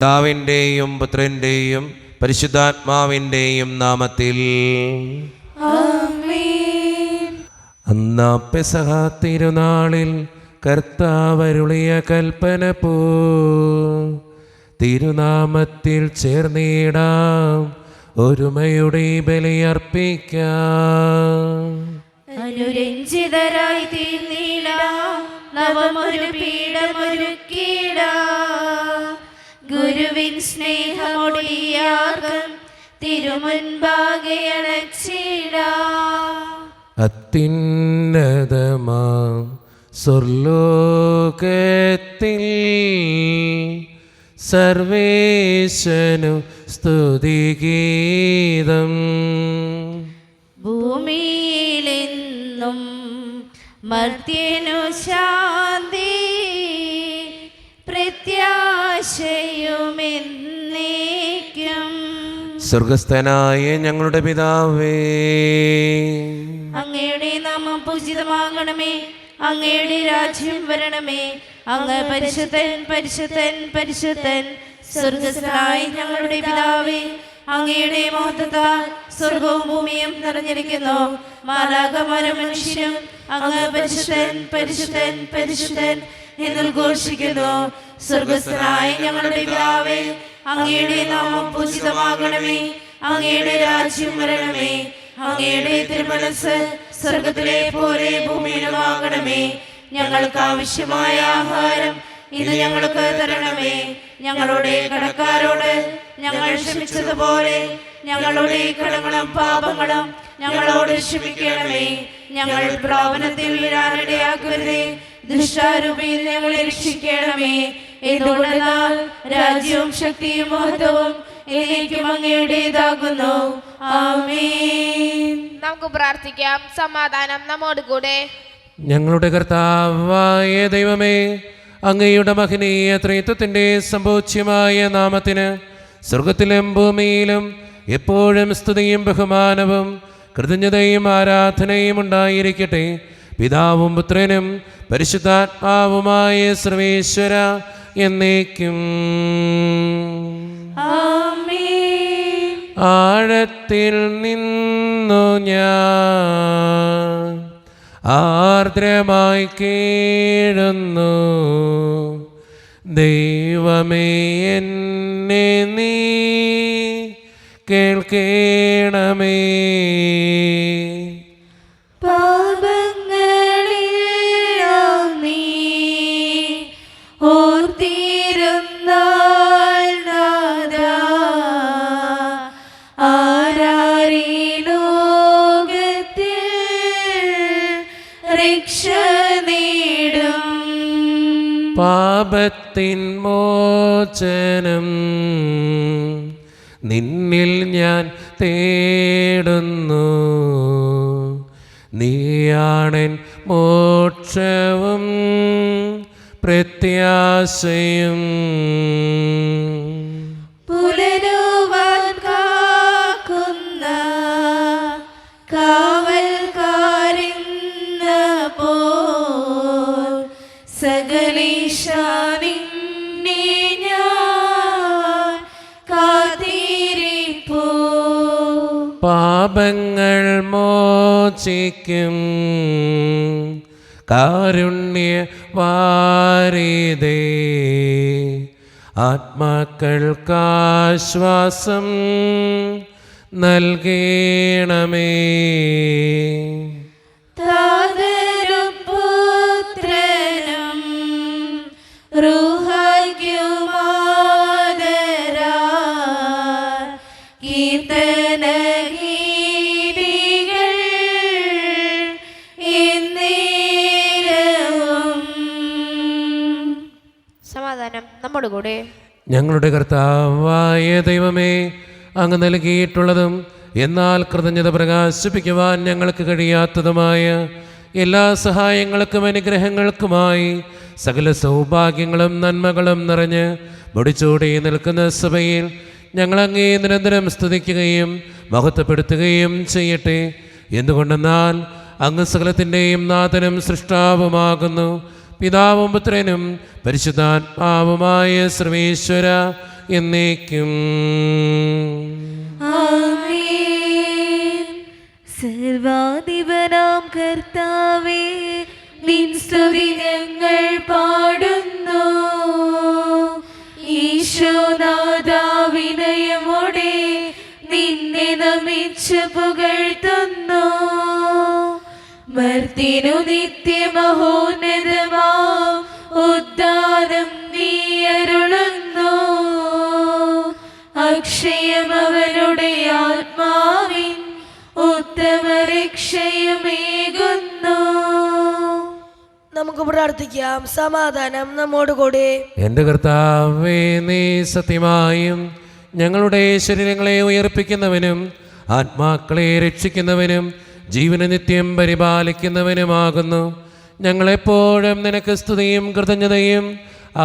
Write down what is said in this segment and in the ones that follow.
പിതാവിൻ്റെയും പുത്രൻ്റെയും പരിശുദ്ധാത്മാവിൻ്റെയും നാമത്തിൽ ആമേൻ. അന്നാ പെസഹ തിരുനാളിൽ കർത്താവരുളിയ കൽപ്പന പോ തിരുനാമത്തിൽ ചേർന്നിടാം, ഒരുമയുടെ ബലിയർപ്പിക്കാം. അനുരഞ്ജിതരായി തീർന്നിടാം, നവമൊരു പീഠമൊരുക്കിടാം. ഗുരുവിൻ സ്നേഹമൊടിയാകം തിരുമുൻപാകെ അണച്ചിടാം. അത്യുന്നതമാം സ്വർലോകത്തിൽ സർവേശനു സ്തുതിഗീതം. ഭൂമിയിലെന്നും മർത്യനു ശാന്തി, പ്രത്യാശയുമെന്നേക്കും. സ്വർഗസ്ഥനായ ഞങ്ങളുടെ പിതാവേ, അങ്ങയുടെ നാമം പൂജിതമാകണമേ, അങ്ങയുടെ രാജ്യം വരണമേ. അങ്ങ് പരിശുദ്ധൻ പരിശുദ്ധൻ പരിശുദ്ധൻ. സ്വർഗസ്ഥനായ ഞങ്ങളുടെ പിതാവേ, അങ്ങയുടെ മഹത്വത്താൽ സ്വർഗവും ഭൂമിയും നിറഞ്ഞിരിക്കുന്നു. മാലാഖമാരും മനുഷ്യരും അങ്ങ് പരിശുദ്ധൻ പരിശുദ്ധൻ പരിശുദ്ധൻ എന്നുദ്ഘോഷിക്കുന്നു. സ്വർഗസ്ഥനായ ഞങ്ങളുടെ പിതാവേ, അങ്ങയുടെ നാമം പൂജിതമാകണമേ, അങ്ങയുടെ രാജ്യം വരണമേ. അങ്ങയുടെ തിരുമനസ്സ് സ്വർഗത്തിലെ പോലെ ഭൂമിയിലുമാകണമേ. ഞങ്ങൾക്ക് ആവശ്യമായ ആഹാരം ഇന്ന് ഞങ്ങൾക്ക് തരണമേ. ഞങ്ങളുടെ കടക്കാരോട് ഞങ്ങൾ ക്ഷമിച്ചതുപോലെ ഞങ്ങളുടെ കടങ്ങളും പാപങ്ങളും ഞങ്ങളോട് ക്ഷമിക്കണമേ. ഞങ്ങൾ പ്രലോഭനത്തിൽ വീഴാനിടയാക്കരുതേ, ദുഷ്ടാരൂപിയിൽ ഞങ്ങളെ രക്ഷിക്കണമേ. എന്തുകൊണ്ടെന്നാൽ രാജ്യവും ശക്തിയും മഹത്വവും എന്നേക്കും അങ്ങയുടേതാകുന്നു. ആമേൻ. നമുക്ക് പ്രാർത്ഥിക്കാം. സമാധാനം നമ്മോട് കൂടെ. ഞങ്ങളുടെ കർത്താവായ ദൈവമേ, അങ്ങയുടെ മഹനീയ ത്രിത്വത്തിൻ്റെ സമ്പൂജ്യമായ നാമത്തിന് സ്വർഗത്തിലും ഭൂമിയിലും എപ്പോഴും സ്തുതിയും ബഹുമാനവും കൃതജ്ഞതയും ആരാധനയും ഉണ്ടായിരിക്കട്ടെ. പിതാവും പുത്രനും പരിശുദ്ധാത്മാവുമായ സർവേശ്വര എന്നേക്കും. ആമേൻ. ആഴത്തിൽ നിന്നു ഞാൻ ആർദ്രമായി കേഴുന്നു, ദൈവമേ എന്നെ നീ കേൾക്കണമേ. പാപങ്ങളെല്ലാം നീ ഓർത്തിരുന്നാൽ നാഥാ, ആരാരീ ലോകത്തിൽ രക്ഷ നേടും. പാപത്തിൻ മോചനം നിന്നിൽ ഞാൻ തേടുന്നു, നീയാണെൻ മോക്ഷവും പ്രത്യാശയും. പുലരുവാൻ കാക്കുന്ന കാവൽക്കാരെന്ന പോൽ സകലേശാ നിന്നെ ഞാൻ കാത്തിരിപ്പൂ. പാപങ്ങൾ മോചിക്കും കാരുണ്യവാരിധേ, ആത്മാക്കൾക്കാശ്വാസം നൽകണമേ. താതരും പുത്രനും റൂഹായ്ക്കുമാദരാൽ കീർത്തനഗീതികൾ എന്നേരവും. സമാധാനം നമ്മോട് കൂടെ. ഞങ്ങളുടെ കർത്താവായ ദൈവമേ, അങ്ങ് നൽകിയിട്ടുള്ളതും എന്നാൽ കൃതജ്ഞത പ്രകാശിപ്പിക്കുവാൻ ഞങ്ങൾക്ക് കഴിയാത്തതുമായ എല്ലാ സഹായങ്ങൾക്കും അനുഗ്രഹങ്ങൾക്കുമായി സകല സൗഭാഗ്യങ്ങളും നന്മകളും നിറഞ്ഞ് മുടിച്ചൂടി നിൽക്കുന്ന സഭയിൽ ഞങ്ങളങ്ങേ നിരന്തരം സ്തുതിക്കുകയും മഹത്വപ്പെടുത്തുകയും ചെയ്യട്ടെ. എന്തുകൊണ്ടെന്നാൽ അങ്ങ് സകലത്തിൻ്റെയും നാഥനും സൃഷ്ടാവുമാകുന്നു. പിതാവും പുത്രനും പരിശുദ്ധാത്മാവുമായ സർവേശ്വര എന്നേക്കും. ആമേൻ. സർവാധിപനാം കർത്താവേ, നിൻ സ്തുതി ഞങ്ങൾ പാടുന്നു. ഈശോനാഥാ, വിനയമോടെ നിന്നെ നമിച്ചു പുകഴ്ത്തുന്നു. മർത്തിനു നിത്യമഹോന്നതമാം ഉദ്ധാനം നീ അരുളുന്നു. അക്ഷയമവനുടെ ആത്മാവിൻ ഉത്തമ രക്ഷയുമേകുന്നു. നമുക്ക് പ്രാർത്ഥിക്കാം. സമാധാനം നമ്മോടുകൂടെ. എൻ്റെ കർത്താവേ, നീ സത്യമായും ഞങ്ങളുടെ ശരീരങ്ങളെ ഉയർപ്പിക്കുന്നവനും ആത്മാക്കളെ രക്ഷിക്കുന്നവനും ജീവന നിത്യം പരിപാലിക്കുന്നവനുമാകുന്നു. ഞങ്ങളെപ്പോഴും നിനക്ക് സ്തുതിയും കൃതജ്ഞതയും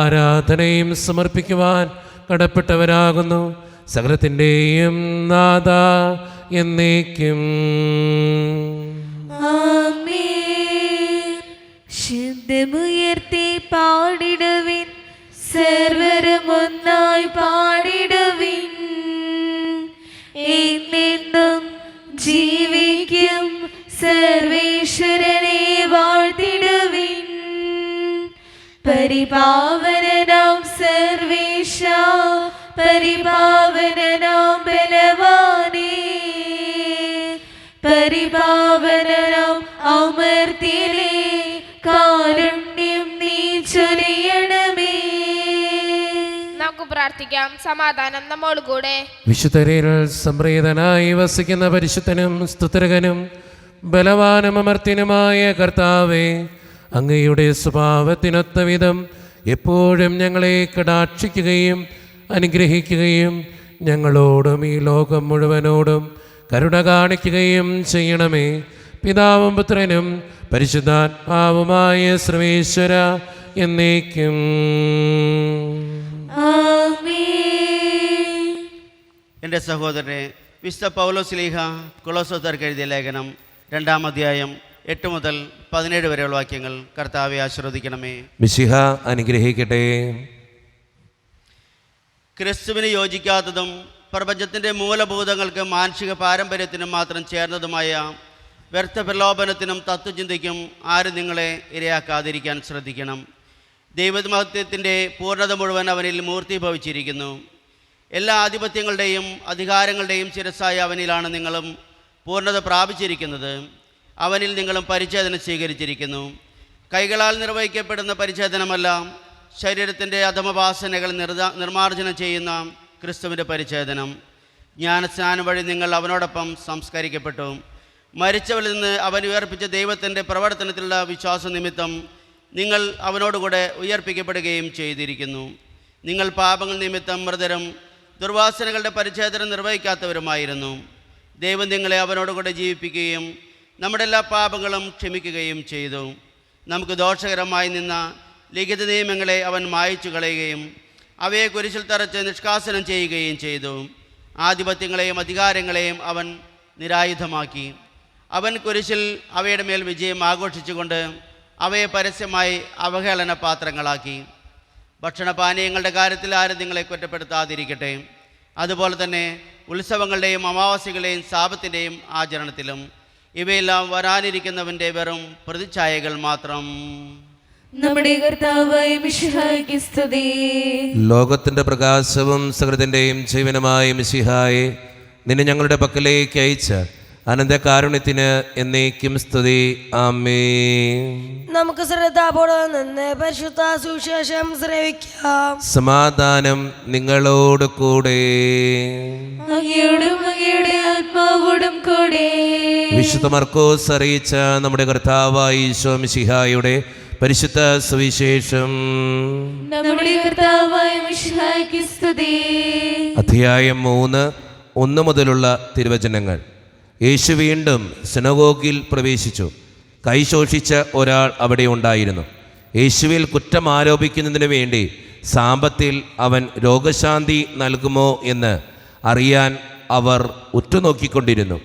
ആരാധനയും സമർപ്പിക്കുവാൻ കടപ്പെട്ടവരാകുന്നു. സകലത്തിൻ്റെയും നാഥ എന്നേക്കും. ആമേൻ. ശബ്ദമുയർത്തി പാടിടുവിൻ, സർവരും ഒന്നായി പാടിടുവിൻ. എന്നെന്നും ജീവിക്കും സർവേശ്വരനെ വാഴ്ത്തിടുവിൻ. പരിപാവനനാം സർവേശ, പരിപാവനനാം ബലവാനേ, പരിപാവനനാം അമർത്യനേ, കാരുണ്യം നീ ചൊരിയണമേ. നമുക്ക് പ്രാർത്ഥിക്കാം. സമാധാനം നമ്മോടുകൂടെ. വിശുദ്ധരിൽ സംപ്രീതനായി വസിക്കുന്ന പരിശുദ്ധനും സ്തുതരകനും ബലവാനും അമർത്യനുമായ കർത്താവേ, അങ്ങയുടെ സ്വഭാവത്തിനൊത്ത വിധം എപ്പോഴും ഞങ്ങളെ കടാക്ഷിക്കുകയും അനുഗ്രഹിക്കുകയും ഞങ്ങളോടും ഈ ലോകം മുഴുവനോടും കരുണ കാണിക്കുകയും ചെയ്യണമേ. പിതാവും പുത്രനും പരിശുദ്ധാത്മാവുമായ സർവേശ്വര എന്നേക്കും. ആമേൻ. എൻ്റെ സഹോദരനെ, വിശുദ്ധ പൗലോസ്ലീഹ കൊളോസ്സോസ്യർക്ക് എഴുതിയ ലേഖനം 2-ാം അധ്യായം 8 മുതൽ 17 വരെയുള്ള വാക്യങ്ങൾ കർത്താവെ ആശീർവദിക്കണമേ. മിശിഹ അനുഗ്രഹിക്കട്ടെ. ക്രിസ്തുവിന് യോജിക്കാത്തതും പ്രപഞ്ചത്തിൻ്റെ മൂലഭൂതങ്ങൾക്ക് മാനുഷിക പാരമ്പര്യത്തിനും മാത്രം ചേർന്നതുമായ വ്യർത്ഥ പ്രലോഭനത്തിനും തത്വചിന്തയ്ക്കും ആരും നിങ്ങളെ ഇരയാക്കാതിരിക്കാൻ ശ്രദ്ധിക്കണം. ദൈവമഹത്വത്തിൻ്റെ പൂർണ്ണത മുഴുവൻ അവനിൽ മൂർത്തീഭവിച്ചിരിക്കുന്നു. എല്ലാ ആധിപത്യങ്ങളുടെയും അധികാരങ്ങളുടെയും ശിരസ്സായ അവനിലാണ് നിങ്ങളും പൂർണ്ണത പ്രാപിച്ചിരിക്കുന്നത്. അവനിൽ നിങ്ങളും പരിച്ഛേദന സ്വീകരിച്ചിരിക്കുന്നു. കൈകളാൽ നിർവഹിക്കപ്പെടുന്ന പരിച്ഛേദനമല്ല, ശരീരത്തിൻ്റെ അധമവാസനകൾ നിർമ്മാർജ്ജനം ചെയ്യുന്ന ക്രിസ്തുവിൻ്റെ പരിച്ഛേദനം. ജ്ഞാനസ്നാനം വഴി നിങ്ങൾ അവനോടൊപ്പം സംസ്കരിക്കപ്പെട്ടു. മരിച്ചവരിൽ നിന്ന് അവൻ ഉയർപ്പിച്ച ദൈവത്തിൻ്റെ പ്രവർത്തനത്തിലുള്ള വിശ്വാസ നിമിത്തം നിങ്ങൾ അവനോടുകൂടെ ഉയർപ്പിക്കപ്പെടുകയും ചെയ്തിരിക്കുന്നു. നിങ്ങൾ പാപങ്ങൾ നിമിത്തം മൃതരും ദുർവാസനകളുടെ പരിച്ഛേദനം നിർവഹിക്കാത്തവരുമായിരുന്നു. ദൈവം നിങ്ങളെ അവനോടുകൂടെ ജീവിപ്പിക്കുകയും നമ്മുടെ എല്ലാ പാപങ്ങളും ക്ഷമിക്കുകയും ചെയ്തു. നമുക്ക് ദോഷകരമായി നിന്ന ലിഖിത നിയമങ്ങളെ അവൻ മായ്ച്ചു കളയുകയും അവയെ കുരിശിൽ തറച്ച് നിഷ്കാസനം ചെയ്യുകയും ചെയ്തു. ആധിപത്യങ്ങളെയും അധികാരങ്ങളെയും അവൻ നിരായുധമാക്കി. അവൻ കുരിശിൽ അവയുടെ മേൽ വിജയം ആഘോഷിച്ചുകൊണ്ട് അവയെ പരസ്യമായി അവഹേളന പാത്രങ്ങളാക്കി. ഭക്ഷണപാനീയങ്ങളുടെ കാര്യത്തിൽ ആരും നിങ്ങളെ കുറ്റപ്പെടുത്താതിരിക്കട്ടെ. അതുപോലെ തന്നെ ഉത്സവങ്ങളുടെയും അമാവാസ്യകളുടെയും സാപത്തിൻ്റെയും ആചരണത്തിലും ഇവയെല്ലാം വരാനിരിക്കുന്നവൻ്റെ വെറും പ്രതിച്ഛായകൾ മാത്രം. നമ്മുടെ കർത്താവായ മിശിഹായ്ക്ക് സ്തുതി. ലോകത്തിൻ്റെ പ്രകാശവും സകലത്തിൻ്റെയും ജീവനുമായ മിശിഹായെ, നിന്നെ ഞങ്ങളുടെ പക്കലേക്ക് അയച്ച അനന്തകാരുണ്യത്തിന് എന്നേക്കും സ്തുതി. ആമേൻ. നമുക്ക് ശ്രദ്ധാപൂർവ്വം നിന്ന് പരിശുദ്ധ സുവിശേഷം ശ്രവിക്കാം. സമാധാനം നിങ്ങളോട് കൂടെ. അങ്ങയോടും അങ്ങയുടെ ആത്മാവോടും കൂടെ. വിശുദ്ധ മർക്കോസ് അറിയിച്ച നമ്മുടെ കർത്താവായ ഈശോ മിശിഹായുടെ പരിശുദ്ധ സുവിശേഷം. നമ്മുടെ കർത്താവായ മിശിഹായ്ക്ക് സ്തുതി. അധ്യായം 3 1 മുതലുള്ള തിരുവചനങ്ങൾ. യേശു വീണ്ടും സിനഗോഗിൽ പ്രവേശിച്ചു. കൈ ശോഷിച്ച ഒരാൾ അവിടെ ഉണ്ടായിരുന്നു. യേശുവിൽ കുറ്റം ആരോപിക്കുന്നതിന് വേണ്ടി സാമ്പത്തിൽ അവൻ രോഗശാന്തി നൽകുമോ എന്ന് അറിയാൻ അവർ ഉറ്റുനോക്കിക്കൊണ്ടിരുന്നു.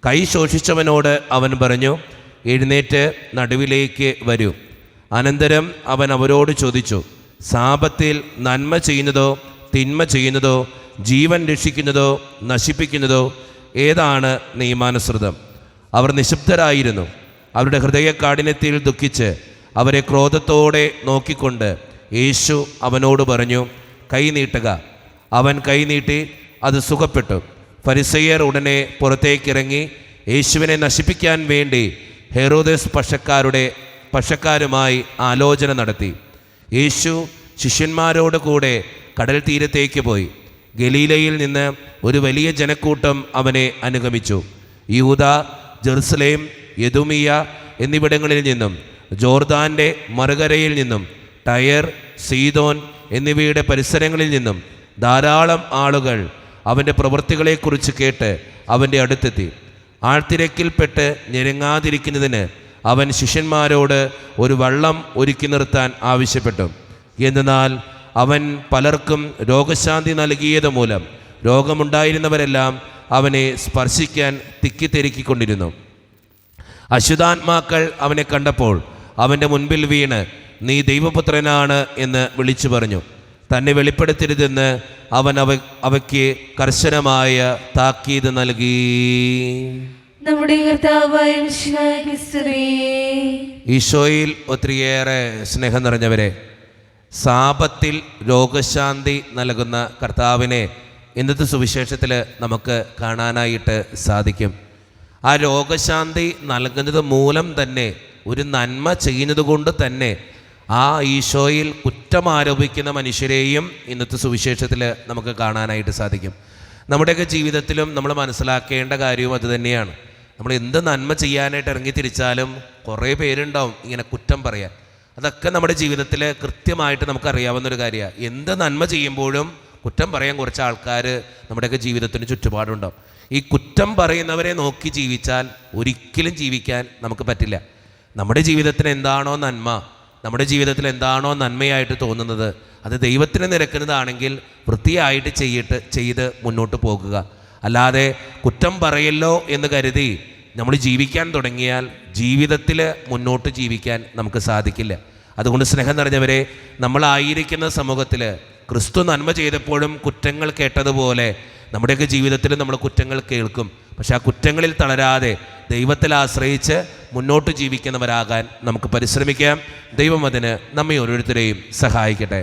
കൈ ശോഷിച്ചവനോട് അവൻ പറഞ്ഞു, എഴുന്നേറ്റ് നടുവിലേക്ക് വരൂ. അനന്തരം അവൻ അവരോട് ചോദിച്ചു, സാപത്തിൽ നന്മ ചെയ്യുന്നതോ തിന്മ ചെയ്യുന്നതോ ജീവൻ രക്ഷിക്കുന്നതോ നശിപ്പിക്കുന്നതോ ഏതാണ് നിയമാനുസൃതം? അവർ നിശബ്ദരായിരുന്നു. അവരുടെ ഹൃദയകാഠിന്യത്തിൽ ദുഃഖിച്ച് അവരെ ക്രോധത്തോടെ നോക്കിക്കൊണ്ട് യേശു അവനോട് പറഞ്ഞു, കൈ നീട്ടുക. അവൻ കൈ നീട്ടി, അത് സുഖപ്പെട്ടു. ഫരിസേയർ ഉടനെ പുറത്തേക്കിറങ്ങി യേശുവിനെ നശിപ്പിക്കാൻ വേണ്ടി ഹെറോദേസ് പക്ഷക്കാരുമായി ആലോചന നടത്തി. യേശു ശിഷ്യന്മാരോട് കൂടെ കടൽ തീരത്തേക്ക് പോയി. ഗലീലയിൽ നിന്ന് ഒരു വലിയ ജനക്കൂട്ടം അവനെ അനുഗമിച്ചു. യൂദ, ജെറുസലേം, യദുമിയ എന്നിവിടങ്ങളിൽ നിന്നും, ജോർദാൻ്റെ മറുകരയിൽ നിന്നും, ടയർ, സീദോൻ എന്നിവയുടെ പരിസരങ്ങളിൽ നിന്നും ധാരാളം ആളുകൾ അവൻ്റെ പ്രവൃത്തികളെക്കുറിച്ച് കേട്ട് അവൻ്റെ അടുത്തെത്തി. ആൾത്തിരക്കിൽപ്പെട്ട് ഞെരുങ്ങാതിരിക്കുന്നതിന് അവൻ ശിഷ്യന്മാരോട് ഒരു വള്ളം ഒരുക്കി നിർത്താൻ ആവശ്യപ്പെട്ടു. എന്നാൽ അവൻ പലർക്കും രോഗശാന്തി നൽകിയത് മൂലം രോഗമുണ്ടായിരുന്നവരെല്ലാം അവനെ സ്പർശിക്കാൻ തിക്കിത്തെരുക്കിക്കൊണ്ടിരുന്നു. അശുദ്ധാത്മാക്കൾ അവനെ കണ്ടപ്പോൾ അവൻ്റെ മുൻപിൽ വീണ്, നീ ദൈവപുത്രനാണ് എന്ന് വിളിച്ചു പറഞ്ഞു. തന്നെ വെളിപ്പെടുത്തരുതെന്ന് അവൻ അവയ്ക്ക് കർശനമായ താക്കീത് നൽകി. നമ്മുടെ കർത്താവായ മിശിഹായ്ക്ക് സ്തുതി. ഈശോയിൽ ഒത്തിരിയേറെ സ്നേഹം നിറഞ്ഞവരെ, സാപത്തിൽ രോഗശാന്തി നൽകുന്ന കർത്താവിനെ ഇന്നത്തെ സുവിശേഷത്തിൽ നമുക്ക് കാണാനായിട്ട് സാധിക്കും. ആ രോഗശാന്തി നൽകുന്നത് മൂലം തന്നെ, ഒരു നന്മ ചെയ്യുന്നത് കൊണ്ട് തന്നെ ആ ഈശോയിൽ കുറ്റം ആരോപിക്കുന്ന മനുഷ്യരെയും ഇന്നത്തെ സുവിശേഷത്തിൽ നമുക്ക് കാണാനായിട്ട് സാധിക്കും. നമ്മുടെയൊക്കെ ജീവിതത്തിലും നമ്മൾ മനസ്സിലാക്കേണ്ട കാര്യവും അതുതന്നെയാണ്. നമ്മൾ എന്ത് നന്മ ചെയ്യാനായിട്ട് ഇറങ്ങി തിരിച്ചാലും കുറേ പേരുണ്ടാവും ഇങ്ങനെ കുറ്റം പറയാൻ. അതൊക്കെ നമ്മുടെ ജീവിതത്തിൽ കൃത്യമായിട്ട് നമുക്കറിയാവുന്നൊരു കാര്യമാണ്. എന്ത് നന്മ ചെയ്യുമ്പോഴും കുറ്റം പറയാൻ കുറച്ച് ആൾക്കാർ നമ്മുടെയൊക്കെ ജീവിതത്തിന് ചുറ്റുപാടുണ്ടാവും. ഈ കുറ്റം പറയുന്നവരെ നോക്കി ജീവിച്ചാൽ ഒരിക്കലും ജീവിക്കാൻ നമുക്ക് പറ്റില്ല. നമ്മുടെ ജീവിതത്തിന് എന്താണോ നന്മ, നമ്മുടെ ജീവിതത്തിൽ എന്താണോ നന്മയായിട്ട് തോന്നുന്നത്, അത് ദൈവത്തിന് നിരക്കുന്നതാണെങ്കിൽ വൃത്തിയായിട്ട് ചെയ്ത് മുന്നോട്ട് പോകുക. അല്ലാതെ കുറ്റം പറയല്ലോ എന്ന് കരുതി നമ്മൾ ജീവിക്കാൻ തുടങ്ങിയാൽ ജീവിതത്തിൽ മുന്നോട്ട് ജീവിക്കാൻ നമുക്ക് സാധിക്കില്ല. അതുകൊണ്ട് സ്നേഹം നിറഞ്ഞവരെ, നമ്മളായിരിക്കുന്ന സമൂഹത്തിൽ ക്രിസ്തു നന്മ ചെയ്തപ്പോഴും കുറ്റങ്ങൾ കേട്ടതുപോലെ നമ്മുടെയൊക്കെ ജീവിതത്തിൽ നമ്മൾ കുറ്റങ്ങൾ കേൾക്കും. പക്ഷെ ആ കുറ്റങ്ങളിൽ തളരാതെ ദൈവത്തിൽ ആശ്രയിച്ച് മുന്നോട്ട് ജീവിക്കുന്നവരാകാൻ നമുക്ക് പരിശ്രമിക്കാം. ദൈവം അതിന് നമ്മെ ഓരോരുത്തരെയും സഹായിക്കട്ടെ.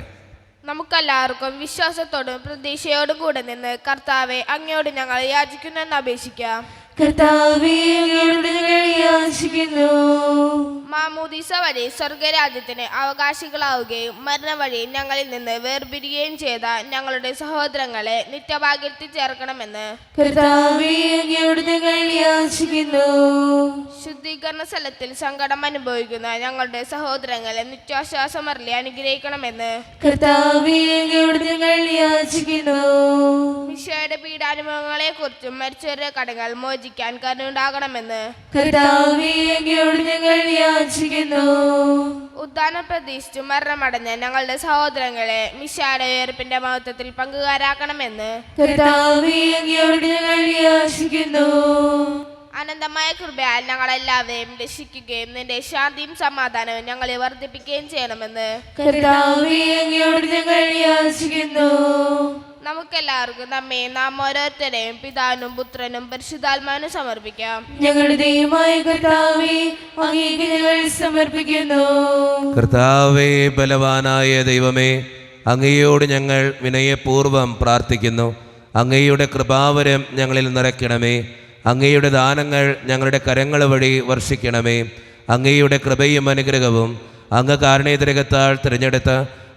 നമുക്കെല്ലാവർക്കും വിശ്വാസത്തോടും പ്രതീക്ഷയോടും കൂടെ നിന്ന് കർത്താവെ അങ്ങയോട് ഞങ്ങൾ യാചിക്കുന്നെന്ന് അപേക്ഷിക്കാം. കർത്താവേ, അങ്ങയോട് ഞങ്ങൾ യാചിക്കുന്നു. മാമോദീസ വഴി സ്വർഗരാജ്യത്തിന് അവകാശികളാവുകയും മരണം വഴി ഞങ്ങളിൽ നിന്ന് വേർപിരിയുകയും ചെയ്ത ഞങ്ങളുടെ സഹോദരങ്ങളെ നിത്യഭാഗ്യത്തിൽ ചേർക്കണമെന്ന് കർത്താവേ, അങ്ങയോട് ഞങ്ങൾ യാചിക്കുന്നു. ശുദ്ധീകരണ സ്ഥലത്തിൽ സങ്കടം അനുഭവിക്കുന്ന ഞങ്ങളുടെ സഹോദരങ്ങളെ നിത്യാശ്വാസമറിലെ അനുഗ്രഹിക്കണമെന്ന് കർത്താവേ, അങ്ങയോട് ഞങ്ങൾ യാചിക്കുന്നു. മിശിഹായുടെ പീഡാനുഭവങ്ങളെ കുറിച്ചും മരിച്ചവരുടെ കടങ്ങൾ മോചിക്കാൻ കരുണയുണ്ടാകണമെന്ന് കർത്താവേ, അങ്ങയോട് ഞങ്ങൾ യാചിക്കുന്നു. ഉദ്ധാനം പ്രതീക്ഷിച്ചു മരണമടഞ്ഞ ഞങ്ങളുടെ സഹോദരങ്ങളെ മിശിഹായുടെ ഉയർപ്പിന്റെ മഹത്വത്തിൽ പങ്കുകാരാക്കണമെന്ന് കർത്താവേ, അങ്ങയോട് ഞങ്ങൾ യാചിക്കുന്നു. അനന്തമായ കൃപയാൽ ഞങ്ങളെല്ലാവരെയും രക്ഷിക്കുകയും നിന്റെ ശാന്തിയും സമാധാനവും ഞങ്ങളെ വർദ്ധിപ്പിക്കുകയും ചെയ്യണമെന്ന് കർത്താവേ, അങ്ങയോട് ഞങ്ങൾ യാചിക്കുന്നു. നമുക്കെല്ലാവർക്കും നമ്മയും നാം ഓരോരുത്തരെയും പിതാവിനും പുത്രനും പരിശുദ്ധാത്മാവിനും സമർപ്പിക്കാം. ഞങ്ങളുടെ ദൈവമായ കർത്താവേ, അങ്ങേക്ക് ഞങ്ങൾ സമർപ്പിക്കുന്നു. കർത്താവേ, ബലവാനായ ദൈവമേ, അങ്ങയോട് ഞങ്ങൾ വിനയപൂർവ്വം പ്രാർത്ഥിക്കുന്നു. അങ്ങയുടെ കൃപാവരം ഞങ്ങളിൽ നിറയ്ക്കണമേ. അങ്ങയുടെ ദാനങ്ങൾ ഞങ്ങളുടെ കരങ്ങൾ വഴി വർഷിക്കണമേ. അങ്ങയുടെ കൃപയും അനുഗ്രഹവും അങ്ങ് കാരുണ്യതിരകത്താൽ തിരഞ്ഞെടുത്ത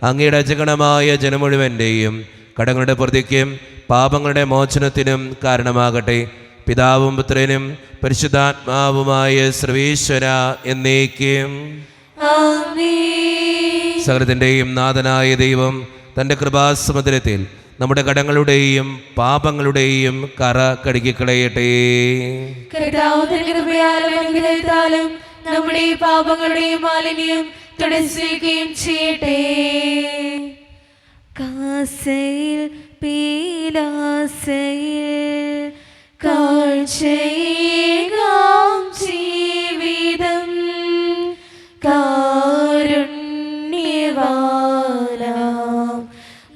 അങ്ങയുടെ അജഗണമായ ജനം മുഴുവൻ്റെയും കടങ്ങളുടെ പ്രതിക്കും പാപങ്ങളുടെ മോചനത്തിനും കാരണമാകട്ടെ. പിതാവും പുത്രനും പരിശുദ്ധാത്മാവുമായ സർവേശ്വര എന്നേക്കും ആമേൻ. സകലത്തിൻ്റെയും നാഥനായ ദൈവം തൻ്റെ കൃപാസമുദ്രത്തിൽ നമ്മുടെ കടങ്ങളുടെയും പാപങ്ങളുടെയും കറ കഴുകിക്കളയട്ടെ. കർത്താവ് തന്റെ കൃപയാലും അനുഗ്രഹത്താലും നമ്മുടെ പാപങ്ങളുടെയും മാലിന്യം തുടച്ചിരിക്കുകയും ചെയ്യട്ടെ. കാസയിൽ പീലാസയിൽ കാഴ്ചയേകാം ജീവിതം കാരുണ്യവാനാം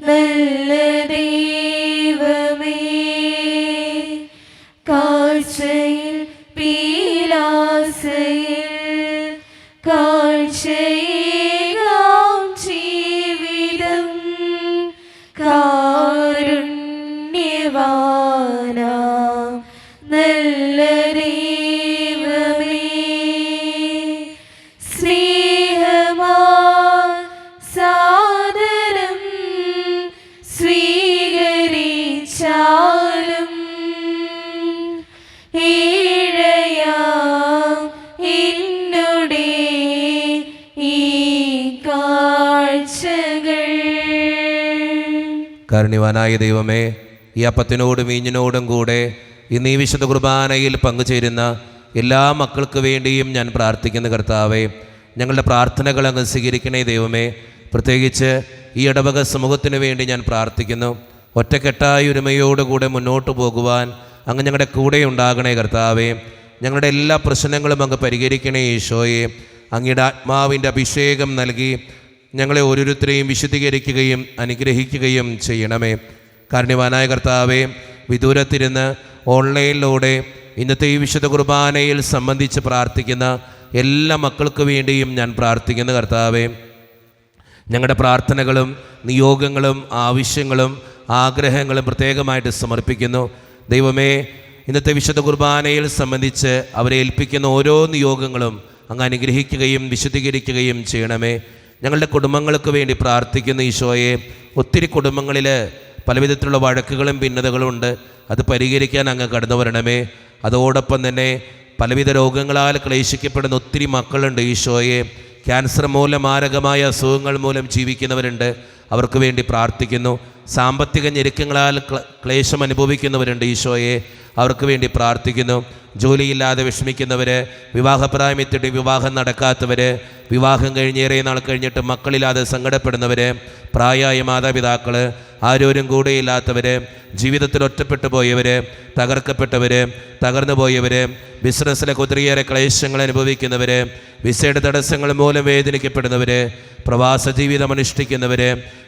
നല്ല കാരുണ്യവാനായ ദൈവമേ, ഈ അപ്പത്തിനോടും വീഞ്ഞിനോടും കൂടെ ഇന്ന് ഈ വിശുദ്ധ കുർബാനയിൽ പങ്കുചേരുന്ന എല്ലാ മക്കൾക്ക് വേണ്ടിയും ഞാൻ പ്രാർത്ഥിക്കുന്ന കർത്താവേ, ഞങ്ങളുടെ പ്രാർത്ഥനകൾ അങ്ങ് സ്വീകരിക്കണേ ദൈവമേ. പ്രത്യേകിച്ച് ഈ ഇടവക സമൂഹത്തിന് വേണ്ടി ഞാൻ പ്രാർത്ഥിക്കുന്നു. ഒറ്റക്കെട്ടായ ഒരുമയോടുകൂടെ മുന്നോട്ട് പോകുവാൻ അങ്ങ് ഞങ്ങളുടെ കൂടെ ഉണ്ടാകണേ കർത്താവേ. ഞങ്ങളുടെ എല്ലാ പ്രശ്നങ്ങളും അങ്ങ് പരിഹരിക്കണേ ഈശോയെ. അങ്ങയുടെ ആത്മാവിൻ്റെ അഭിഷേകം നൽകി ഞങ്ങളെ ഓരോരുത്തരെയും വിശുദ്ധീകരിക്കുകയും അനുഗ്രഹിക്കുകയും ചെയ്യണമേ. കാരുണ്യവാനായ കർത്താവേ, വിദൂരത്തിരുന്ന് ഓൺലൈനിലൂടെ ഇന്നത്തെ ഈ വിശുദ്ധ കുർബാനയിൽ സംബന്ധിച്ച് പ്രാർത്ഥിക്കുന്ന എല്ലാ മക്കൾക്ക് വേണ്ടിയും ഞാൻ പ്രാർത്ഥിക്കുന്ന കർത്താവേ, ഞങ്ങളുടെ പ്രാർത്ഥനകളും നിയോഗങ്ങളും ആവശ്യങ്ങളും ആഗ്രഹങ്ങളും പ്രത്യേകമായിട്ട് സമർപ്പിക്കുന്നു. ദൈവമേ, ഇന്നത്തെ വിശുദ്ധ കുർബാനയിൽ സംബന്ധിച്ച് അവരെ ഏൽപ്പിക്കുന്ന ഓരോ നിയോഗങ്ങളും അങ്ങ് അനുഗ്രഹിക്കുകയും വിശുദ്ധീകരിക്കുകയും ചെയ്യണമേ. ഞങ്ങളുടെ കുടുംബങ്ങൾക്ക് വേണ്ടി പ്രാർത്ഥിക്കുന്ന ഈശോയെ, ഒത്തിരി കുടുംബങ്ങളിൽ പലവിധത്തിലുള്ള വഴക്കുകളും ഭിന്നതകളും ഉണ്ട്. അത് പരിഹരിക്കാൻ അങ്ങ് കടന്നു വരണമേ. അതോടൊപ്പം തന്നെ പലവിധ രോഗങ്ങളാൽ ക്ലേശിക്കപ്പെടുന്ന ഒത്തിരി മക്കളുണ്ട് ഈശോയെ. ക്യാൻസർ മൂലം മാരകമായ അസുഖങ്ങൾ മൂലം ജീവിക്കുന്നവരുണ്ട്. അവർക്ക് വേണ്ടി പ്രാർത്ഥിക്കുന്നു. സാമ്പത്തിക ഞെരുക്കങ്ങളാൽ ക്ലേശം അനുഭവിക്കുന്നവരുണ്ട് ഈശോയെ. അവർക്ക് വേണ്ടി പ്രാർത്ഥിക്കുന്നു. ജോലിയില്ലാതെ വിഷമിക്കുന്നവർ, വിവാഹപ്രായമെത്തിയിട്ട് വിവാഹം നടക്കാത്തവർ, വിവാഹം കഴിഞ്ഞേറെ നാൾ കഴിഞ്ഞിട്ട് മക്കളില്ലാതെ സങ്കടപ്പെടുന്നവർ, പ്രായമായ മാതാപിതാക്കൾ, ആരോരും കൂടെയില്ലാത്തവർ, ജീവിതത്തിൽ ഒറ്റപ്പെട്ടു പോയവർ, തകർക്കപ്പെട്ടവർ, തകർന്നു പോയവർ, ബിസിനസ്സിലെ ഒത്തിരിയേറെ ക്ലേശങ്ങൾ അനുഭവിക്കുന്നവർ, വിസയുടെ തടസ്സങ്ങൾ മൂലം വേദനിക്കപ്പെടുന്നവർ, പ്രവാസ ജീവിതം അനുഷ്ഠിക്കുന്നവർ,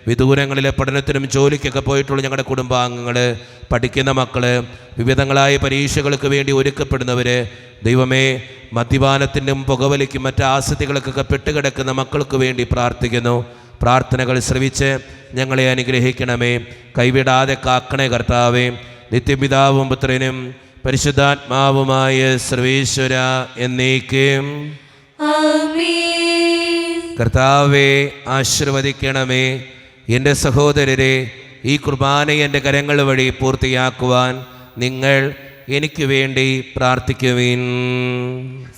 വിദൂരങ്ങളിലെ പഠനത്തിനും ജോലിക്കൊക്കെ പോയിട്ടുള്ള ഞങ്ങളുടെ കുടുംബാംഗങ്ങൾ, പഠിക്കുന്ന മക്കൾ, വിവിധങ്ങളായ പരീക്ഷകൾക്ക് വേണ്ടി ഒരുക്കപ്പെടുന്നവർ, ദൈവമേ, മദ്യപാനത്തിനും പുകവലിക്കും മറ്റ് ആസക്തികൾക്കൊക്കെ പെട്ടുകിടക്കുന്ന മക്കൾക്ക് വേണ്ടി പ്രാർത്ഥിക്കുന്നു. പ്രാർത്ഥനകൾ ശ്രവിച്ച് ഞങ്ങളെ അനുഗ്രഹിക്കണമേ. കൈവിടാതെ കാക്കണേ കർത്താവേ. നിത്യപിതാവും പുത്രനും പരിശുദ്ധാത്മാവുമായ സർവേശ്വര എന്നേക്കും ആമേൻ. കർത്താവെ ആശീർവദിക്കണമേ. എൻ്റെ സഹോദരരെ, ഈ കുർബാന എൻ്റെ കരങ്ങൾ വഴി പൂർത്തിയാക്കുവാൻ നിങ്ങൾ എനിക്ക് വേണ്ടി പ്രാർത്ഥിക്കുവിൻ.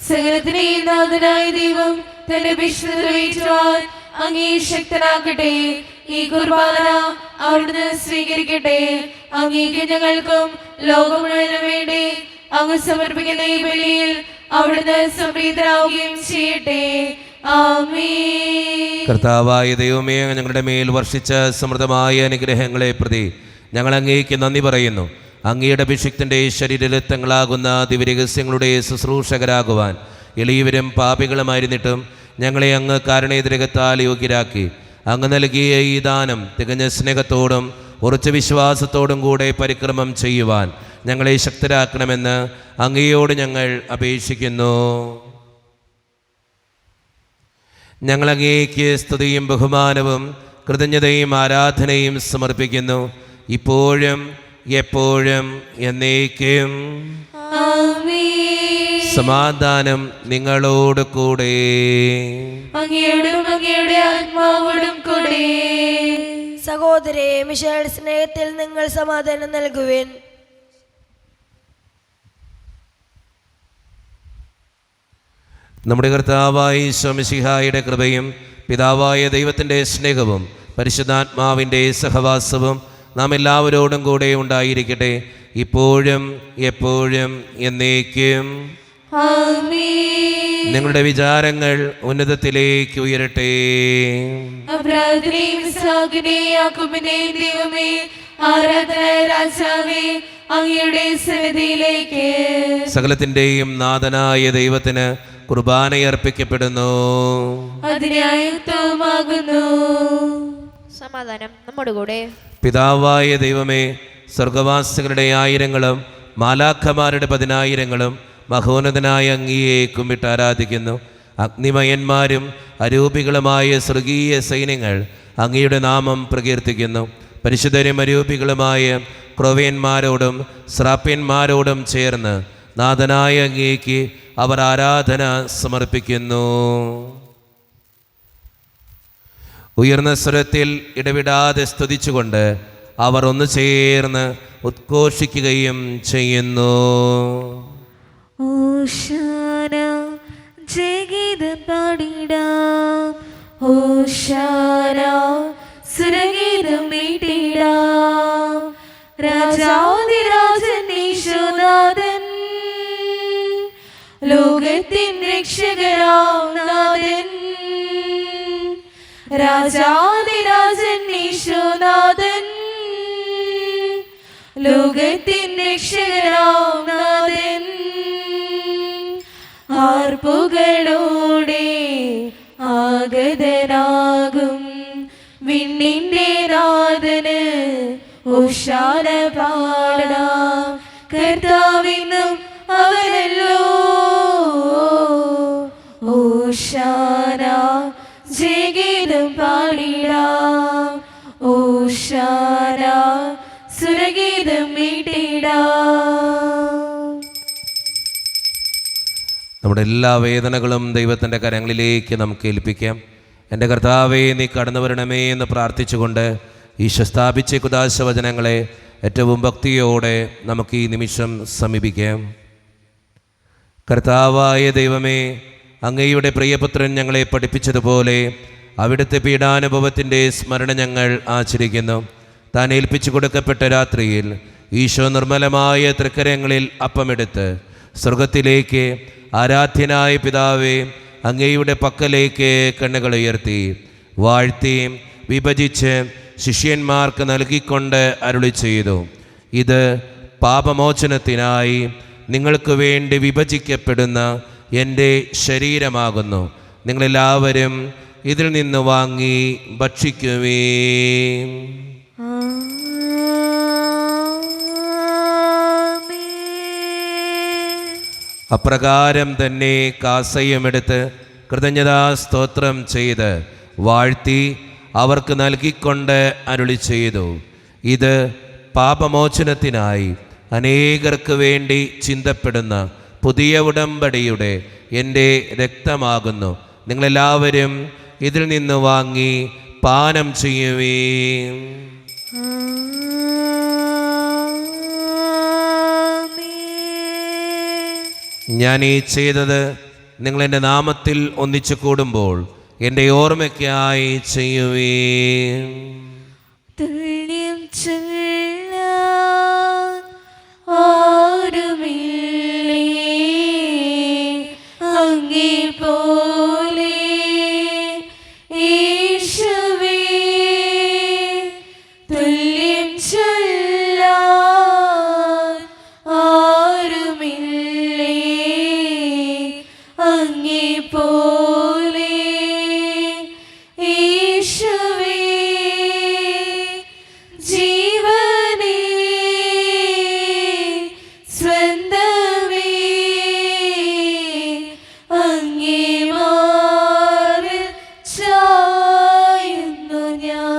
സകലത്തിനെയും നാഥനായ ദൈവം തന്റെ വിശുദ്ധ നിറവേറ്റുവാൻ അങ്ങേ ശക്തനാക്കട്ടെ. ഈ കുർബാന അവിടുന്ന് സ്വീകരിക്കട്ടെ. അങ്ങേക്ക് ഞങ്ങൾക്കും ലോകം മുഴുവനും വേണ്ടി അങ്ങ് സമർപ്പിക്കുന്ന ഈ ബലിയിൽ അവിടുന്ന് സംപ്രീതനാവുകയും ചെയ്യട്ടെ. ആമേൻ. കർത്താവായ ദൈവമേ, ഞങ്ങളുടെ മേൽ വർഷിച്ച സമൃദ്ധമായ അനുഗ്രഹങ്ങളെ പ്രതി ഞങ്ങൾ അങ്ങേക്ക് നന്ദി പറയുന്നു. അങ്ങയുടെ അഭിഷിക്തൻ്റെ ശരീരരക്തങ്ങളാകുന്ന ദിവ്യരഹസ്യങ്ങളുടെ ശുശ്രൂഷകരാകുവാൻ എളിയവരും പാപികളുമായിരുന്നിട്ടും ഞങ്ങളെ അങ്ങ് കാരുണ്യതിരകത്താൽ യോഗ്യരാക്കി. അങ്ങ് നൽകിയ ഈ ദാനം തികഞ്ഞ സ്നേഹത്തോടും ഉറച്ച വിശ്വാസത്തോടും കൂടെ പരിക്രമം ചെയ്യുവാൻ ഞങ്ങളെ ശക്തരാക്കണമെന്ന് അങ്ങയോട് ഞങ്ങൾ അപേക്ഷിക്കുന്നു. ഞങ്ങൾ അങ്ങേക്ക് സ്തുതിയും ബഹുമാനവും കൃതജ്ഞതയും ആരാധനയും സമർപ്പിക്കുന്നു, ഇപ്പോഴും എപ്പോഴും എന്നേക്കും. ആമേൻ. സമാധാനം നിങ്ങളോട് കൂടെ. അങ്ങയോടും അങ്ങയുടെ ആത്മാവോടും കൂടെ. സഹോദരേ, മിശായുടെ സ്നേഹത്തിൽ നിങ്ങൾ സമാധാനം നൽകുവിൻ. നമ്മുടെ കർത്താവായ ഈശോ മിശിഹായുടെ കൃപയും പിതാവായ ദൈവത്തിൻ്റെ സ്നേഹവും പരിശുദ്ധാത്മാവിൻ്റെ സഹവാസവും നാം എല്ലാവരോടും കൂടെ ഉണ്ടായിരിക്കട്ടെ, ഇപ്പോഴും എപ്പോഴും എന്നേക്കും. ആമേൻ. നിങ്ങളുടെ വിചാരങ്ങൾ ഉന്നതത്തിലേക്ക് ഉയരട്ടെ. അബ്രാഹത്തിനെയും ഇസ്ഹാക്കിനെയും യാക്കോബിനെയും ദൈവമേ, ആരാധന രാജാവേ, അങ്ങയുടെ സന്നിധിയിലേക്ക് സകലത്തിൻ്റെയും നാഥനായ ദൈവത്തിന് കുർബാനയർപ്പിക്കപ്പെടുന്നു. അതിനായുക്തവുമാകുന്നു. സമാധാനം നമ്മുടെ കൂടെ. പിതാവായ ദൈവമേ, സ്വർഗവാസികളുടെ ആയിരങ്ങളും മാലാഖമാരുടെ 10,000ങ്ങളും മഹോന്നതനായ അങ്ങയെ കുമ്പിട്ട് ആരാധിക്കുന്നു. അഗ്നിമയന്മാരും അരൂപികളുമായ സ്വർഗീയ സൈന്യങ്ങൾ അങ്ങയുടെ നാമം പ്രകീർത്തിക്കുന്നു. പരിശുദ്ധരും അരൂപികളുമായ ക്രോവേന്മാരോടും ശ്രാപ്യന്മാരോടും ചേർന്ന് നാഥനായ അങ്ങേക്ക് അവർ ആരാധന സമർപ്പിക്കുന്നു. ഉയർന്ന സ്വരത്തിൽ ഇടവിടാതെ സ്തുതിച്ചുകൊണ്ട് അവർ ഒന്ന് ചേർന്ന് ഉദ്ഘോഷിക്കുകയും ചെയ്യുന്നു. ഓശാന ജയഗീതം പാടിടാം, ഓശാന സുരഗീതം മീട്ടിടാം. രാജാതിരാജൻ യേശുനാഥൻ, ലോകത്തിൻ രക്ഷകനാം നാഥൻ. രാജാതിരാജൻ യേശുനാഥൻ, ലോകത്തിൻ രക്ഷകനാം നാഥൻ. ആർപ്പുകളോടെ ആഗതനാകും വിണ്ണിന്റെ നാഥന് ഓശാന പാടാം. കർത്താവിനും അവനല്ലോ ഓശാന, ജയഗീതം പാടിടാം. ഓശാന, സുരഗീതം മീട്ടിടാം. നമ്മുടെ എല്ലാ വേദനകളും ദൈവത്തിൻ്റെ കരങ്ങളിലേക്ക് നമുക്ക് ഏൽപ്പിക്കാം. എൻ്റെ കർത്താവേ, നീ കടന്നു വരണമേ എന്ന് പ്രാർത്ഥിച്ചുകൊണ്ട് ഈശോ സ്ഥാപിച്ച കുദാശവചനങ്ങളെ ഏറ്റവും ഭക്തിയോടെ നമുക്ക് ഈ നിമിഷം സമീപിക്കാം. കർത്താവായ ദൈവമേ, അങ്ങയുടെ പ്രിയപുത്രൻ ഞങ്ങളെ പഠിപ്പിച്ചതുപോലെ അവിടുത്തെ പീഡാനുഭവത്തിൻ്റെ സ്മരണ ഞങ്ങൾ ആചരിക്കുന്നു. താൻ ഏൽപ്പിച്ചു കൊടുക്കപ്പെട്ട രാത്രിയിൽ ഈശോ നിർമ്മലമായ തൃക്കരങ്ങളിൽ അപ്പമെടുത്ത് സ്വർഗത്തിലേക്ക് ആരാധ്യനായ പിതാവേ അങ്ങയുടെ പക്കലേക്ക് കണ്ണുകൾ ഉയർത്തി വാഴ്ത്തി വിഭജിച്ച് ശിഷ്യന്മാർക്ക് നൽകിക്കൊണ്ട് അരുളി ചെയ്തു, ഇത് പാപമോചനത്തിനായി നിങ്ങൾക്ക് വേണ്ടി വിഭജിക്കപ്പെടുന്ന എൻ്റെ ശരീരമാകുന്നു. നിങ്ങളെല്ലാവരും ഇതിൽ നിന്ന് വാങ്ങി ഭക്ഷിക്കുവേ. അപ്രകാരം തന്നെ കാസയുമെടുത്ത് കൃതജ്ഞതാ സ്തോത്രം ചെയ്ത് വാഴ്ത്തി അവർക്ക് നൽകിക്കൊണ്ട് അരുളി ചെയ്തു, ഇത് പാപമോചനത്തിനായി അനേകർക്ക് വേണ്ടി ചിന്തപ്പെടുന്ന പുതിയ ഉടമ്പടിയുടെ എൻ്റെ രക്തമാകുന്നു. നിങ്ങളെല്ലാവരും ഇതിൽ നിന്ന് വാങ്ങി പാനം ചെയ്യുവേ. ഞാൻ ഈ ചെയ്തത് നിങ്ങളെൻ്റെ നാമത്തിൽ ഒന്നിച്ചു കൂടുമ്പോൾ എൻ്റെ ഓർമ്മയ്ക്കായി ചെയ്യുവേ. തുല്യം ചൊല്ലാൻ ആരുമില്ലേ അങ്ങേ പോലെ യേശുവേ. തുല്യം ചൊല്ലാൻ ആരുമില്ലേ അങ്ങേ പോലെ യേശുവേ. ജീവനേ സ്വന്തമേ അങ്ങേ മാറിൽ ചായുന്നു ഞാൻ.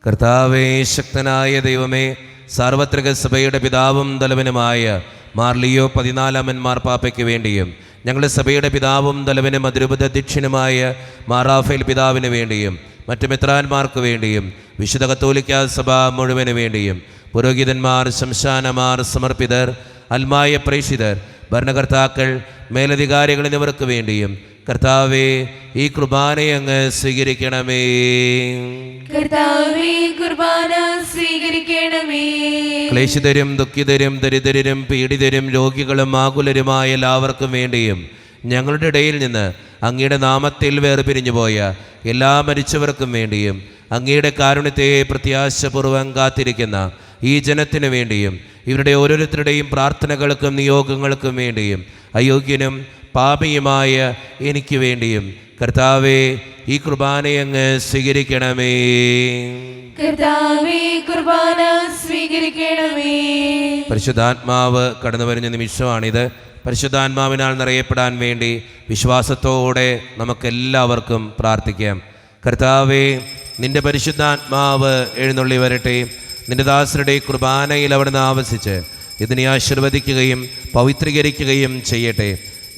കർത്താവേ, ശക്തനായ ദൈവമേ, സാർവത്രിക സഭയുടെ പിതാവും തലവനുമായ മാർ ലിയോ 14 മാർപ്പാപ്പയ്ക്ക് വേണ്ടിയും ഞങ്ങളുടെ സഭയുടെ പിതാവും തലവനും അതിരൂപത അധ്യക്ഷനുമായ മാർ റാഫേൽ പിതാവിന് വേണ്ടിയും മറ്റു മെത്രാന്മാർക്ക് വേണ്ടിയും വിശുദ്ധ കത്തോലിക്ക സഭ മുഴുവന് വേണ്ടിയും പുരോഹിതന്മാർ, ശംശാനമാർ, സമർപ്പിതർ, അൽമായ പ്രേക്ഷിതർ, ഭരണകർത്താക്കൾ, മേലധികാരികൾ എന്നിവർക്ക് വേണ്ടിയും കർത്താവേ, ഈ കുർബാനയെ അങ്ങ് സ്വീകരിക്കണമേ. കർത്താവേ, കുർബാന സ്വീകരിക്കണമേ. ക്ലേശിതരും ദുഃഖിതരും ദരിദ്രരും പീഡിതരും രോഗികളും ആകുലരുമായ എല്ലാവർക്കും വേണ്ടിയും ഞങ്ങളുടെ ഇടയിൽ നിന്ന് അങ്ങയുടെ നാമത്തിൽ വേർപിരിഞ്ഞുപോയ എല്ലാ മരിച്ചവർക്കും വേണ്ടിയും അങ്ങയുടെ കാരുണ്യത്തെ പ്രത്യാശപൂർവ്വം കാത്തിരിക്കുന്ന ഈ ജനത്തിനു വേണ്ടിയും ഇവരുടെ ഓരോരുത്തരുടെയും പ്രാർത്ഥനകൾക്കും നിയോഗങ്ങൾക്കും വേണ്ടിയും അയോഗ്യനും പാപിയുമായ എനിക്ക് വേണ്ടിയും കർത്താവേ, ഈ കുർബാനയെ അങ്ങ് സ്വീകരിക്കണമേ. കർത്താവേ, കുർബാന സ്വീകരിക്കണമേ. പരിശുദ്ധാത്മാവ് കടന്നു വരുന്ന നിമിഷമാണിത്. പരിശുദ്ധാത്മാവിനാൽ നിറയപ്പെടാൻ വേണ്ടി വിശ്വാസത്തോടെ നമുക്കെല്ലാവർക്കും പ്രാർത്ഥിക്കാം. കർത്താവേ, നിന്റെ പരിശുദ്ധാത്മാവ് എഴുന്നള്ളി വരട്ടെ. നിന്റെ ദാസരുടെ കുർബാനയിൽ അവിടുന്ന് ആവസിച്ച് ഇതിനെ ആശീർവദിക്കുകയും പവിത്രീകരിക്കുകയും ചെയ്യട്ടെ.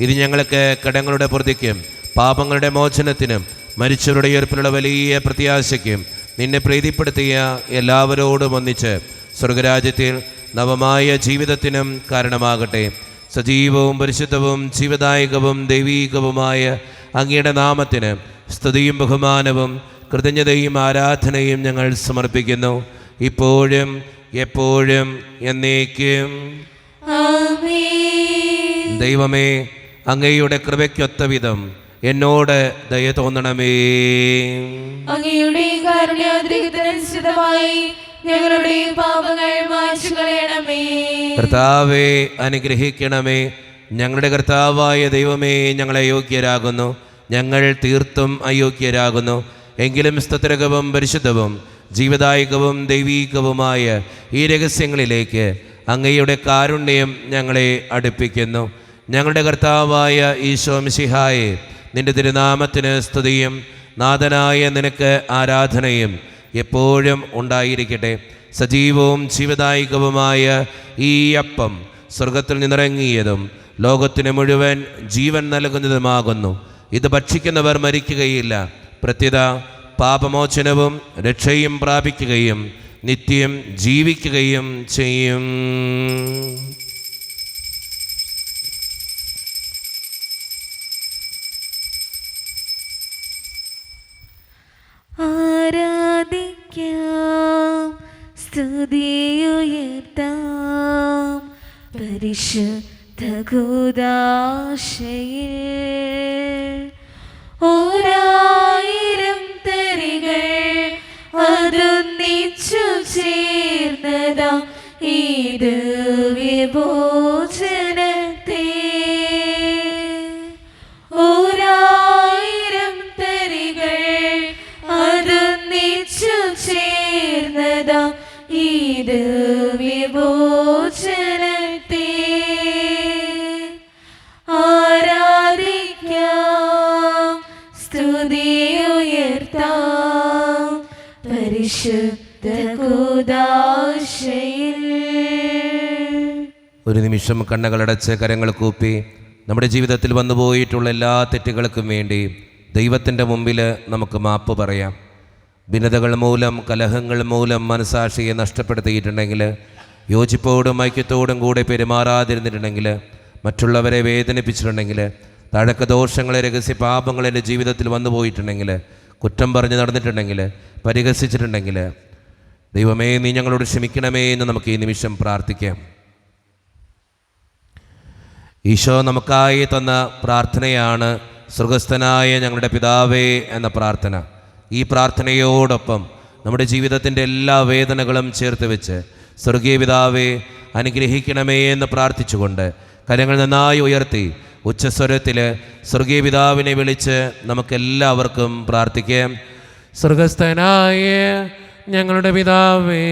ഇത് ഞങ്ങൾക്ക് കടങ്ങളുടെ പൊറുതിക്കും പാപങ്ങളുടെ മോചനത്തിനും മരിച്ചവരുടെ ഉയർപ്പിലുള്ള വലിയ പ്രത്യാശയ്ക്കും നിന്നെ പ്രീതിപ്പെടുത്തിയ എല്ലാവരോടും ഒന്നിച്ച് സ്വർഗരാജ്യത്തിൽ നവമായ ജീവിതത്തിനും കാരണമാകട്ടെ. സജീവവും പരിശുദ്ധവും ജീവദായകവും ദൈവീകവുമായ അങ്ങയുടെ നാമത്തിന് സ്തുതിയും ബഹുമാനവും കൃതജ്ഞതയും ആരാധനയും ഞങ്ങൾ സമർപ്പിക്കുന്നു, ഇപ്പോഴും എപ്പോഴും എന്നേക്കും. ആമേൻ. ദൈവമേ, അങ്ങയുടെ കൃപയ്ക്കൊത്ത വിധം എന്നോട് ദയ തോന്നണമേ. അങ്ങയുടെ കാരുണ്യാതിരികതനുസൃതമായി ഞങ്ങളുടെ പാപങ്ങൾ മായ്ച്ചു കളയണമേ. കർത്താവെ അനുഗ്രഹിക്കണമേ. ഞങ്ങളുടെ കർത്താവായ ദൈവമേ, ഞങ്ങളെ അയോഗ്യരാകുന്നു, ഞങ്ങൾ തീർത്തും അയോഗ്യരാകുന്നു. എങ്കിലും സ്തോത്രകവും പരിശുദ്ധവും ജീവദായകവും ദൈവീകവുമായ ഈ രഹസ്യങ്ങളിലേക്ക് അങ്ങയുടെ കാരുണ്യം ഞങ്ങളെ അടുപ്പിക്കുന്നു. ഞങ്ങളുടെ കർത്താവായ ഈശോ മിശിഹായെ, നിന്റെ തിരുനാമത്തിന് സ്തുതിയും നാഥനായ നിനക്ക് ആരാധനയും എപ്പോഴും ഉണ്ടായിരിക്കട്ടെ. സജീവവും ജീവദായകവുമായ ഈ അപ്പം സ്വർഗത്തിൽ നിന്നിറങ്ങിയതും ലോകത്തിന് മുഴുവൻ ജീവൻ നൽകുന്നതുമാകുന്നു. ഇത് ഭക്ഷിക്കുന്നവർ മരിക്കുകയില്ല, പ്രത്യുത പാപമോചനവും രക്ഷയും പ്രാപിക്കുകയും നിത്യം ജീവിക്കുകയും ചെയ്യും. ആരാധിക്കാം, സ്തുതിയുയർത്താം പരിശുദ്ധ കൂദാശയിൽ. ഒരായിരം തരികൾ അതൊന്നിച്ചു ചേർന്നതാം ഇത് വിഭോജനത്തെ. ഒരായിരം തരികൾ അതൊന്നിച്ചു ചേർന്നതാം ഇത് വിഭോജനത്തെ. ആരാധിക്കാം, സ്തുതിയുയർത്താം പരിശുദ്ധ കൂദാശയിൽ. ഒരു നിമിഷം കണ്ണുകളടച്ച് കരങ്ങൾ കൂപ്പി നമ്മുടെ ജീവിതത്തിൽ വന്നുപോയിട്ടുള്ള എല്ലാ തെറ്റുകൾക്കും വേണ്ടി ദൈവത്തിൻ്റെ മുമ്പിൽ നമുക്ക് മാപ്പ് പറയാം. ഭിന്നതകൾ മൂലം, കലഹങ്ങൾ മൂലം മനസാക്ഷിയെ നഷ്ടപ്പെടുത്തിയിട്ടുണ്ടെങ്കിൽ, യോജിപ്പോടും ഐക്യത്തോടും കൂടെ പെരുമാറാതിരുന്നിട്ടുണ്ടെങ്കിൽ, മറ്റുള്ളവരെ വേദനിപ്പിച്ചിട്ടുണ്ടെങ്കിൽ, തഴക്ക ദോഷങ്ങളെ, രഹസ്യ പാപങ്ങൾ എൻ്റെ ജീവിതത്തിൽ വന്നു പോയിട്ടുണ്ടെങ്കിൽ, കുറ്റം പറഞ്ഞ് നടന്നിട്ടുണ്ടെങ്കിൽ, പരിഹസിച്ചിട്ടുണ്ടെങ്കിൽ, ദൈവമേ നീ ഞങ്ങളോട് ക്ഷമിക്കണമേ എന്ന് നമുക്ക് ഈ നിമിഷം പ്രാർത്ഥിക്കാം. ഈശോ നമുക്കായി തന്ന പ്രാർത്ഥനയാണ് സ്വർഗസ്ഥനായ ഞങ്ങളുടെ പിതാവേ എന്ന പ്രാർത്ഥന. ഈ പ്രാർത്ഥനയോടൊപ്പം നമ്മുടെ ജീവിതത്തിൻ്റെ എല്ലാ വേദനകളും ചേർത്ത് വെച്ച് സ്വർഗീയ പിതാവേ അനുഗ്രഹിക്കണമേ എന്ന് പ്രാർത്ഥിച്ചുകൊണ്ട് കരങ്ങൾ നന്നായി ഉയർത്തി ഉച്ചസ്വരത്തിൽ സ്വർഗീയ പിതാവിനെ വിളിച്ച് നമുക്കെല്ലാവർക്കും പ്രാർത്ഥിക്കാം. സ്വർഗസ്ഥനായ ഞങ്ങളുടെ പിതാവേ,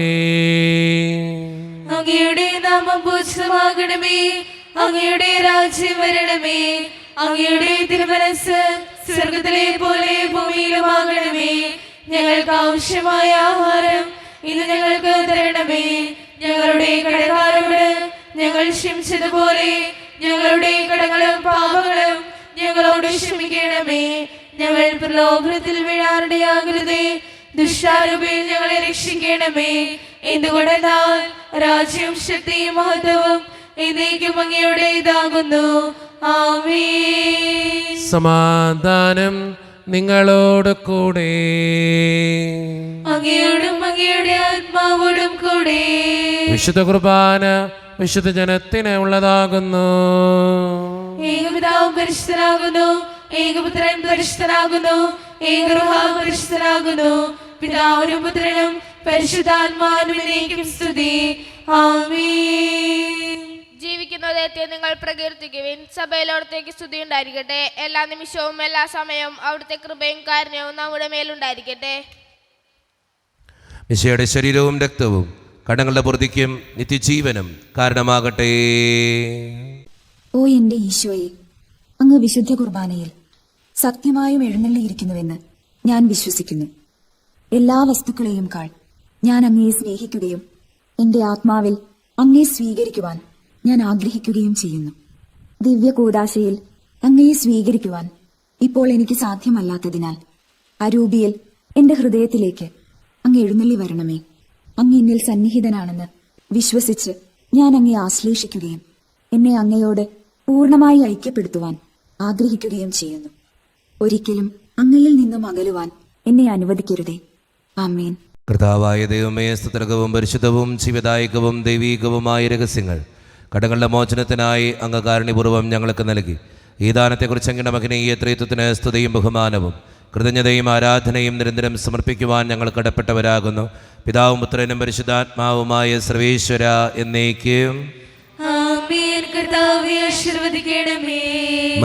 അങ്ങയുടെ നാമം പൂജിതമാകണമേ. അങ്ങയുടെ രാജ്യം വരണമേ. അങ്ങയുടെ തിരുമനസ്സ് സ്വർഗത്തിലെ പോലെ ഭൂമിയിലുമാകണമേ. ഞങ്ങൾക്ക് ആവശ്യമായ ആഹാരം ഇന്ന് ഞങ്ങൾക്ക് തരണമേ. ഞങ്ങളുടെ കടക്കാരോട് ഞങ്ങൾ ക്ഷമിച്ചതുപോലെ ഞങ്ങളുടെ കടങ്ങളും പാപങ്ങളും ഞങ്ങളോട് ക്ഷമിക്കണമേ. ഞങ്ങൾ പ്രലോഭനത്തിൽ വീഴാനിടയാകരുതേ, ദുഷ്ടാരൂപിയിൽ ഞങ്ങളെ രക്ഷിക്കണമേ. എന്തുകൊണ്ടെന്നാൽ രാജ്യവും ശക്തിയും മഹത്വവും എന്നേക്കും അങ്ങയുടെ ഇതാകുന്നു. ആമേൻ. സമാധാനം നിങ്ങളോട് കൂടെ. അങ്ങയോടും അങ്ങയുടെ ആത്മാവോടും കൂടെ. വിശുദ്ധ കുർബാന വിശുദ്ധ ജനത്തിന് ഉള്ളതാകുന്നു. ഏകപിതാവ് പരിശുദ്ധനാകുന്നു, ഏകപുത്രൻ പരിശുദ്ധനാകുന്നു, ഏകഗൃഹ പരിശുദ്ധനാകുന്നു. പിതാവിനും പുത്രനും പരിശുദ്ധാത്മാവിനും എന്നേക്കും സ്തുതി. ആമേൻ. ജീവിക്കുന്ന ദൈവത്തെ നിങ്ങൾ പ്രകീർത്തിക്കുവിൻ. സഭയിലോടത്തേക്ക് സ്തുതി ഉണ്ടായിരിക്കട്ടെ. എല്ലാ നിമിഷവും എല്ലാ സമയവും അവിടുത്തെ കൃപയും കാരുണ്യവും നമ്മുടെ മേലുണ്ടായിരിക്കട്ടെ. മിശിഹായുടെ ശരീരവും രക്തവും കടങ്ങളുടെ പൂർത്തിക്കും നിത്യജീവനും കാരണമാകട്ടെ. ഓ എന്റെ ഈശോയെ, അങ്ങ് വിശുദ്ധ കുർബാനയിൽ സത്യമായും എഴുന്നള്ളിയിരിക്കുന്നുവെന്ന് ഞാൻ വിശ്വസിക്കുന്നു. എല്ലാ വസ്തുക്കളെയും കാൾ ഞാൻ അങ്ങയെ സ്നേഹിക്കുകയും എന്റെ ആത്മാവിൽ അങ്ങയെ സ്വീകരിക്കുവാൻ ഞാൻ ആഗ്രഹിക്കുകയും ചെയ്യുന്നു. ദിവ്യ കൂദാശയിൽ അങ്ങയെ സ്വീകരിക്കുവാൻ ഇപ്പോൾ എനിക്ക് സാധ്യമല്ലാത്തതിനാൽ അരൂപിയിൽ എന്റെ ഹൃദയത്തിലേക്ക് അങ്ങ് എഴുന്നള്ളി വരണമേ. അങ്ങ് എന്നിൽ സന്നിഹിതനാണെന്ന് വിശ്വസിച്ച് ഞാൻ അങ്ങയെ ആശ്ലേഷിക്കുകയും എന്നെ അങ്ങയോട് പൂർണ്ണമായി ഐക്യപ്പെടുത്തുവാൻ ആഗ്രഹിക്കുകയും ചെയ്യുന്നു. ഒരിക്കലും അങ്ങയിൽ നിന്നും അകലുവാൻ എന്നെ അനുവദിക്കരുതേ. ആമേൻ. കർത്താവായ ദൈവമേ, സ്തുതിർഹവും പരിശുദ്ധവും ജീവദായകവും ദൈവീകവുമായ രഹസ്യങ്ങൾ കടങ്ങളുടെ മോചനത്തിനായി അങ്ങ് കാരുണ്യപൂർവ്വം ഞങ്ങൾക്ക് നൽകി. ഈ ദാനത്തെക്കുറിച്ച് അങ്ങയുടെ മകനീയ ത്രിത്വത്തിന് സ്തുതിയും ബഹുമാനവും കൃതജ്ഞതയും ആരാധനയും നിരന്തരം സമർപ്പിക്കുവാൻ ഞങ്ങൾ കടപ്പെട്ടവരാകുന്നു. പിതാവും പുത്രനും പരിശുദ്ധാത്മാവുമായ സർവേശ്വര എന്നേക്കും ആമേൻ. കർത്താവേ, ആശീർവദിക്കണമേ.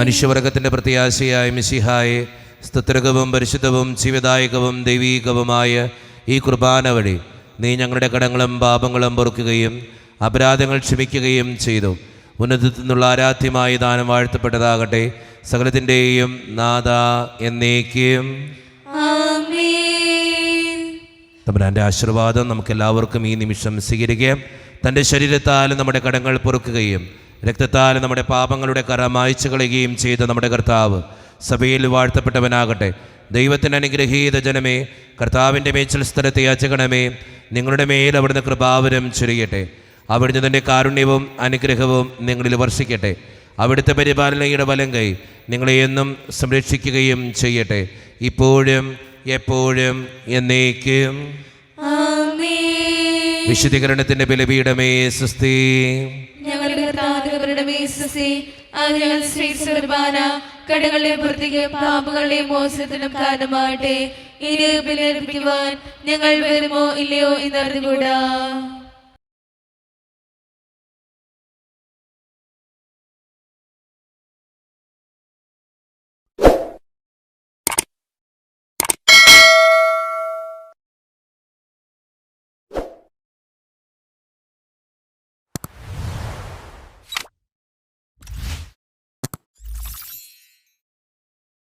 മനുഷ്യവർഗത്തിന്റെ പ്രത്യാശയായ മിശിഹായെ, സ്തുതിർഹവും പരിശുദ്ധവും ജീവദായകവും ദൈവീകവുമായ ഈ കുർബാന വഴി നീ ഞങ്ങളുടെ കടങ്ങളും പാപങ്ങളും പൊറുക്കുകയും അപരാധങ്ങൾ ക്ഷമിക്കുകയും ചെയ്തു. ഉന്നതത്തിൽ നിന്നുള്ള ആരാധ്യമായ ദാനം വാഴ്ത്തപ്പെട്ടതാകട്ടെ. സകലത്തിൻ്റെയും നാഥ എന്നേക്കും ആമേൻ. തമ്പുരാൻ്റെ ആശീർവാദം നമുക്കെല്ലാവർക്കും ഈ നിമിഷം സ്വീകരിക്കാം. തൻ്റെ ശരീരത്താൽ നമ്മുടെ കടങ്ങൾ പൊറുക്കുകയും രക്തത്താൽ നമ്മുടെ പാപങ്ങളുടെ കറ മായ്ച്ചു കളയുകയും ചെയ്ത നമ്മുടെ കർത്താവ് സഭയിൽ വാഴ്ത്തപ്പെട്ടവനാകട്ടെ. ദൈവത്തിൻ്റെ അനുഗ്രഹീത ജനമേ, കർത്താവിൻ്റെ മേച്ചിൽ സ്ഥലത്തെ യാചകണമേ, നിങ്ങളുടെ മേൽ അവിടുന്ന് കൃപാവരം ചൊരിയട്ടെ. അവിടുന്ന് തൻ്റെ കാരുണ്യവും അനുഗ്രഹവും നിങ്ങളിൽ വർഷിക്കട്ടെ. അവിടുത്തെ പരിപാലനയുടെ വലം കൈ നിങ്ങളെ എന്നും സംരക്ഷിക്കുകയും ചെയ്യട്ടെ, ഇപ്പോഴും എപ്പോഴും എന്നേക്കും. ആമേൻ. വിശുദ്ധീകരണത്തിൻ്റെ ബലിപീഠമേ സ്വസ്തി. ഞങ്ങളുടെ കർത്താവിന്റെ മേശസ്സേ, ഞങ്ങൾ സ്വീകരിച്ച കുർബാന കടകളുടെ പുറത്തേക്ക് പാപങ്ങളുടെ മോചനത്തിനും കാരണമാകട്ടെ. ഇനി ബലിയർപ്പിക്കുവാൻ ഞങ്ങൾ വരുമോ ഇല്ലയോ എന്നറിഞ്ഞുകൂടാ.